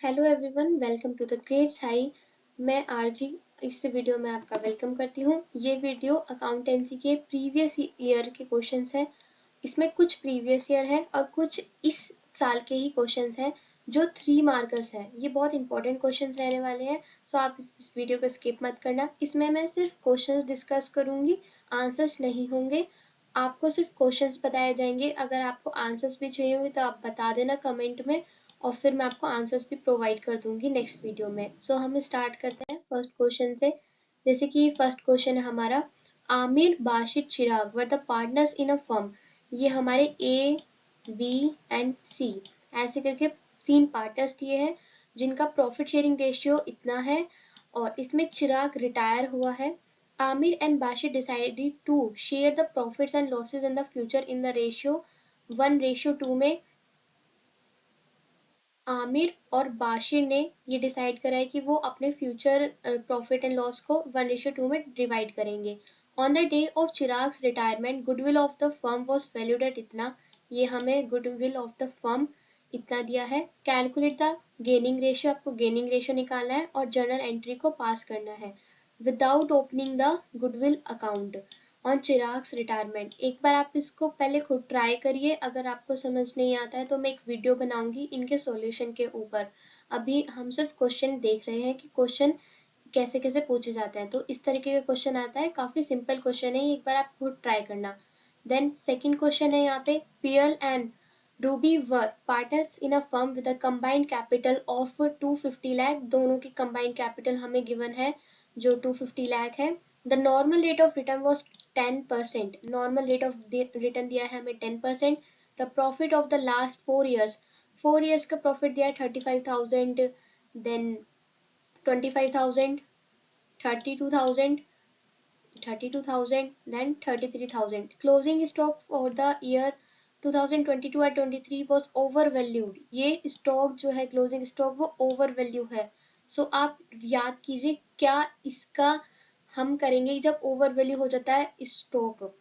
Hello everyone, welcome to the great Sai. मैं RG इस video में आपका वेलकम करती हूँ। ये वीडियो अकाउंटेंसी के प्रीवियस ईयर के क्वेश्चंस हैं। इसमें कुछ प्रीवियस ईयर है और कुछ इस साल के ही क्वेश्चंस हैं जो 3 मार्कर्स हैं। ये बहुत इंपॉर्टेंट क्वेश्चंस रहने वाले हैं, सो आप इस वीडियो को स्किप मत करना। इसमें मैं सिर्फ क्वेश्चंस डिस्कस करूंगी, आंसर्स नहीं होंगे। आपको सिर्फ क्वेश्चंस बताए जाएंगे। अगर आपको आंसर्स भी चाहिए होंगे तो आप बता देना कमेंट में, और फिर मैं आपको आंसर्स भी प्रोवाइड कर दूंगी नेक्स्ट वीडियो में। सो हम स्टार्ट करते हैं फर्स्ट क्वेश्चन से। जैसे कि फर्स्ट क्वेश्चन है हमारा, Aamir, Bashir, Chirag were the partners in a firm. ये हमारे ए, बी एंड सी ऐसे करके 3 पार्टनर्स दिए हैं जिनका प्रॉफिट शेयरिंग रेशियो इतना है, और इसमें चिराग रिटायर हुआ है। Aamir and Bashir decided to share the profits and losses in the future in the ratio 1:2 में। आमिर और बाशिर ने ये डिसाइड करा है कि वो अपने फ्यूचर प्रॉफिट एंड लॉस को 1:2 में डिवाइड करेंगे। On the day of Chirag's retirement goodwill of the firm was valued at इतना। ये हमें गुडविल ऑफ द फर्म इतना दिया है। कैलकुलेट द गेनिंग रेशियो, आपको गेनिंग रेशियो निकालना है और जर्नल एंट्री को पास करना है without opening the goodwill account on Chirag's retirement. एक बार आप इसको पहले खुद ट्राई करिए। अगर आपको समझ नहीं आता है तो मैं एक वीडियो बनाऊंगी इनके सॉल्यूशन के ऊपर। अभी हम सिर्फ क्वेश्चन देख रहे हैं कि क्वेश्चन कैसे कैसे पूछे जाते हैं। तो इस तरीके का क्वेश्चन आता है, काफी सिंपल क्वेश्चन है, एक बार आप खुद ट्राई करना। देन सेकेंड क्वेश्चन है यहाँ पे, पियल and Ruby were partners in a firm with a combined capital of 250 lakh. दोनों की कंबाइंड कैपिटल हमें गिवन है जो 250 लाख है। The normal rate of return was 10%। Normal rate of return दिया है हमें 10%। The profit of the last 4 years का प्रॉफिट दिया है 35,000, then 25,000, 32,000, 32,000, then 33,000. Closing stock for the year 2022 और 23 was overvalued. ये स्टॉक जो है क्लोजिंग स्टॉक वो ओवर वैल्यू है। सो आप याद कीजिए क्या इसका हम करेंगे जब ओवर वैल्यू हो जाता है स्टॉक।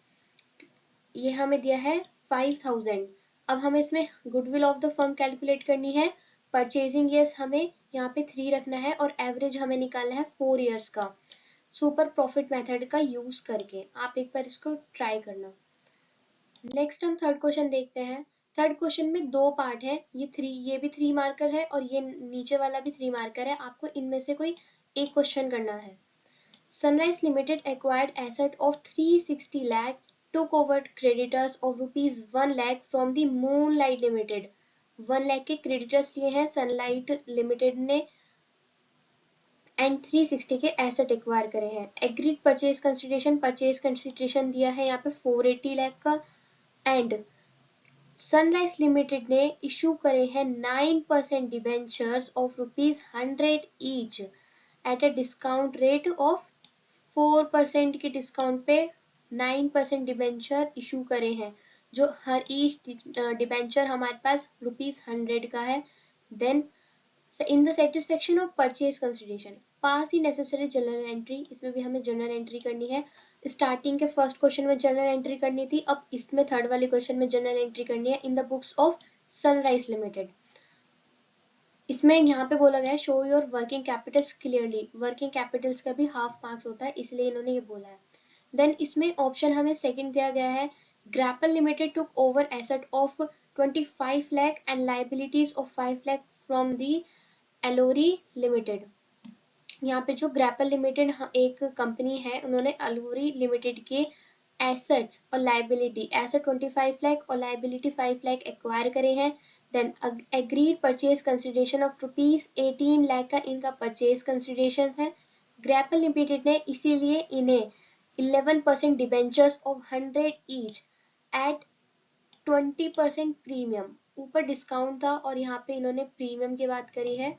ये हमें दिया है 5,000। अब हमें इसमें goodwill of the firm calculate करनी है। परचेजिंग ईयर्स हमें यहाँ पे 3 रखना है और एवरेज हमें निकालना है 4 ईयर्स का सुपर प्रॉफिट मेथड का यूज करके। आप एक बार इसको ट्राई करना। नेक्स्ट हम थर्ड क्वेश्चन देखते हैं। थर्ड क्वेश्चन में 2 पार्ट है। ये भी 3 मार्कर है और ये नीचे वाला भी 3 मार्कर है। आपको इनमें से कोई एक क्वेश्चन करना है। Sunrise limited acquired asset of 360 lakh took over creditors of rupees 1 lakh from the Moonlight Limited। 1 lakh के क्रेडिटर्स लिए हैं सनलाइट लिमिटेड ने एंड 360 के एसेट एक्वायर करे हैं। एग्रीड परचेज कंसिडरेशन दिया है यहाँ पे 480 लाख का। एंड सनराइज लिमिटेड ने इशू करे हैं 9% debentures of ₹100 each at a discount rate of 4% के डिस्काउंट पे 9% डिबेंचर इशू करे हैं, जो हर ईच डिबेंचर हमारे पास ₹100 का है। Then in the satisfaction of purchase consideration pass ही नेसेसरी जर्नल एंट्री। इसमें भी हमें जर्नल एंट्री करनी है। स्टार्टिंग के फर्स्ट क्वेश्चन में जर्नल एंट्री करनी थी, अब इसमें थर्ड वाले क्वेश्चन में जर्नल एंट्री करनी है in the books of sunrise limited. इसमें यहाँ पे बोला गया है show your working Capitals clearly. Working Capitals का भी हाफ मार्क्स होता है, इसलिए इन्होंने ये बोला है। देन इसमें ऑप्शन हमें सेकंड दिया गया है, Grapple limited took over asset of 25 lakh and liabilities of 5 lakh from the Ellory limited. यहाँ पे जो ग्रैपल लिमिटेड एक कंपनी है, उन्होंने एलोरी लिमिटेड के एसेट्स और लाइबिलिटी, एसेट 25 लाख और लाइबिलिटी 5 लाख एक्वायर करे हैं। Then agreed purchase consideration of ₹18 lakh का इनका परचेज कंसिडरेशन है। ग्रैपल लिमिटेड ने इसीलिए इन्हें 11% debentures of 100 each at 20% premium, ऊपर डिस्काउंट था और यहाँ पे इन्होंने प्रीमियम की बात करी है।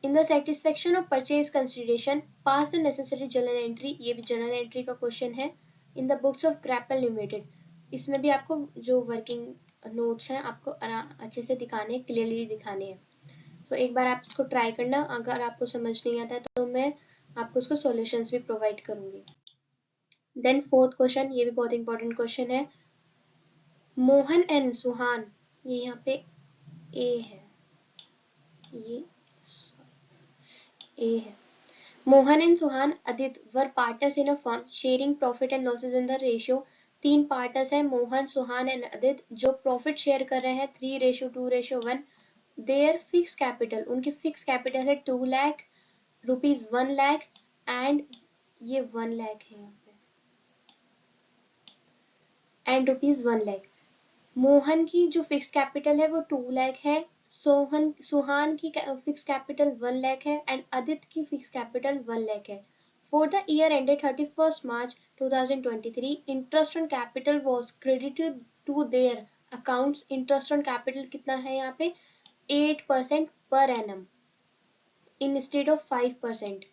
इन the satisfaction of purchase consideration pass the necessary journal entry. ये भी जर्नल एंट्री का क्वेश्चन है। In the books of grapple limited, इसमें भी आपको जो वर्किंग नोट्स हैं आपको अच्छे से दिखाने हैं, क्लियरली दिखाने हैं। सो एक बार आप इसको ट्राई करना। अगर आपको समझ नहीं आता है तो मैं आपको इसको सॉल्यूशंस भी प्रोवाइड करूंगी। देन फोर्थ क्वेश्चन, ये भी बहुत इंपॉर्टेंट क्वेश्चन है। मोहन एंड सुहान, ये यहाँ पे ए है, ये ए है। Mohan and Suhan Adit were partners in a firm sharing profit and losses in the ratio. 3 partners हैं, मोहन, सुहान एंड अदित, जो प्रॉफिट शेयर कर रहे हैं 3:2:1। देयर फिक्स कैपिटल, उनकी फिक्स कैपिटल है 2 लाख, रुपीज 1 लाख एंड ये 1 लाख है यहाँ पे, एंड रुपीज 1 लाख। मोहन की जो फिक्स कैपिटल है वो 2 लाख है, सुहान की फिक्स कैपिटल 1 लाख है एंड आदित्य की फिक्स कैपिटल 1 लाख है। For the year ended 31st March 2023, interest on capital was credited to their accounts. Interest on capital कितना है यहाँ पे 8% पर एनम इंस्टेड ऑफ 5%।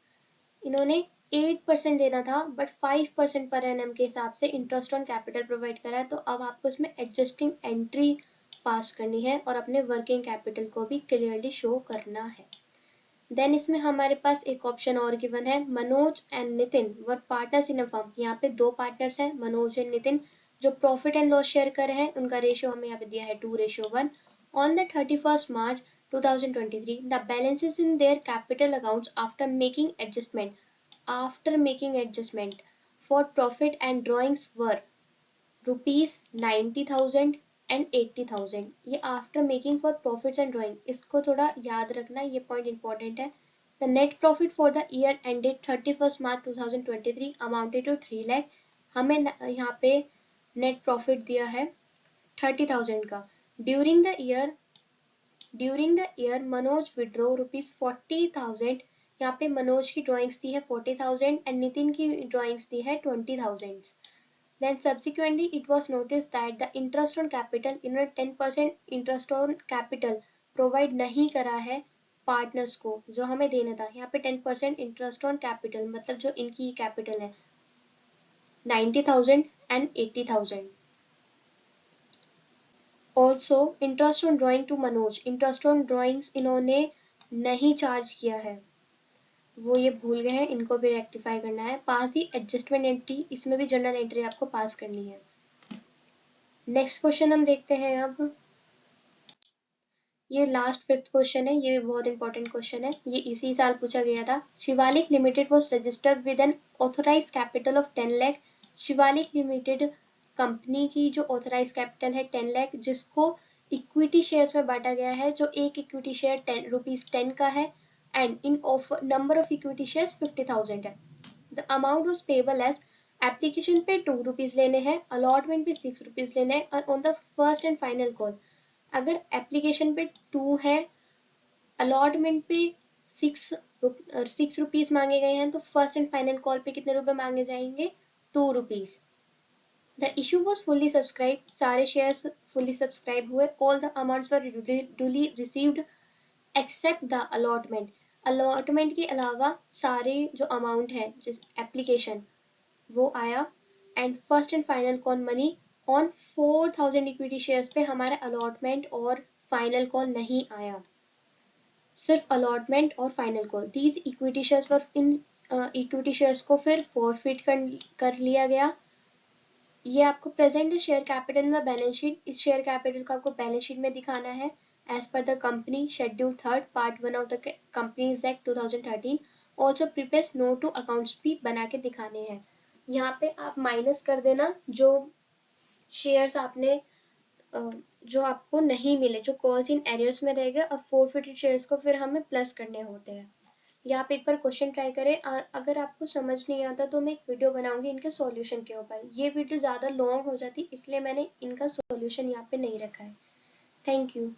इन्होंने 8% देना था बट 5% पर एनम के हिसाब से इंटरेस्ट ऑन कैपिटल प्रोवाइड करा है। तो अब आपको इसमें एडजस्टिंग एंट्री पास करनी है और अपने वर्किंग कैपिटल को भी क्लियरली शो करना है। देन इसमें हमारे पास एक ऑप्शन और गिवन है, Manoj and Nitin were partners in a firm. यहाँ पे 2 पार्टनर्स हैं, मनोज एंड नितिन, जो प्रॉफिट एंड लॉस शेयर कर रहे हैं। उनका रेशियो हमें यहाँ पे दिया है 2:1। On the 31st March 2023, the balances in their capital accounts after making adjustment for profit and drawings were rupees 90,000 and 80,000। ये after making for profits and drawing, इसको थोड़ा याद रखना, ये पॉइंट इंपॉर्टेंट है। The net profit for the year ended 31st March 2023 amounted to 3 lakh. हमें यहाँ पे नेट प्रॉफिट दिया है 30,000 का। During the year Manoj withdraw rupees 40,000। यहाँ पे मनोज की ड्रॉइंग्स दी है 40,000 एंड नितिन की ड्रॉइंग्स दी है 20,000। Then subsequently it was noticed that the interest on capital, इन्होंने 10% interest on capital provide नहीं करा है पार्टनर्स को, जो हमें देना था। यहाँ पे 10% interest on capital मतलब जो इनकी कैपिटल है 90,000 and 80,000। Also interest on drawing to Manoj, interest on drawings इन्होंने नहीं चार्ज किया है, वो ये भूल गए हैं, इनको भी रेक्टिफाई करना है। पास दी एडजस्टमेंट एंट्री, इसमें भी जर्नल एंट्री आपको पास करनी है। नेक्स्ट क्वेश्चन हम देखते हैं अब, ये लास्ट 5th क्वेश्चन है, ये बहुत इंपॉर्टेंट क्वेश्चन है, ये इसी साल पूछा गया था। Shivalik limited was registered with N authorised capital of 10 lakh. Shivalik limited company की जो ऑथराइज कैपिटल है 10 लाख, जिसको इक्विटी शेयर्स में बांटा गया है, जो एक इक्विटी शेयर ₹10 का है and in of number of equity shares 50,000 है। The amount was payable as, application पे ₹2 लेने हैं, अलॉटमेंट पे ₹6 लेने हैं और on the first and final call. अगर एप्लीकेशन पे 2 है, अलॉटमेंट पे 6 रुपीज मांगे गए हैं, तो फर्स्ट एंड फाइनल कॉल पे कितने रुपए मांगे जाएंगे ₹2। The issue was fully subscribe, सारे शेयर्स फुल्ली सब्सक्राइब हुए। All the amounts were duly received except the allotment, allotment के अलावा सारे जो अमाउंट है जिस एप्लीकेशन वो आया। And first and final call money on 4,000 equity shares पे हमारा अलॉटमेंट और फाइनल कॉल नहीं आया, सिर्फ अलॉटमेंट और final call. These equity shares पर इन इक्विटी शेयर्स को फिर फॉरफिट कर लिया गया। ये आपको present the share capital in the balance sheet, इस शेयर कैपिटल को आपको बैलेंस शीट में दिखाना है as per the company schedule 3 part 1 of the companies act 2013। Also prepares note to accounts भी बना के दिखाने हैं। यहाँ पे आप माइनस कर देना जो शेयर्स आपने जो आपको नहीं मिले, जो कॉल्स इन एरियर्स में रह गए, और फॉरफिटेड शेयर्स को फिर हमें प्लस करने होते हैं। या आप एक बार क्वेश्चन ट्राई करें, और अगर आपको समझ नहीं आता तो मैं एक वीडियो बनाऊंगी इनके सॉल्यूशन के ऊपर। ये वीडियो ज़्यादा लॉन्ग हो जाती इसलिए मैंने इनका सॉल्यूशन यहाँ पे नहीं रखा है। Thank you.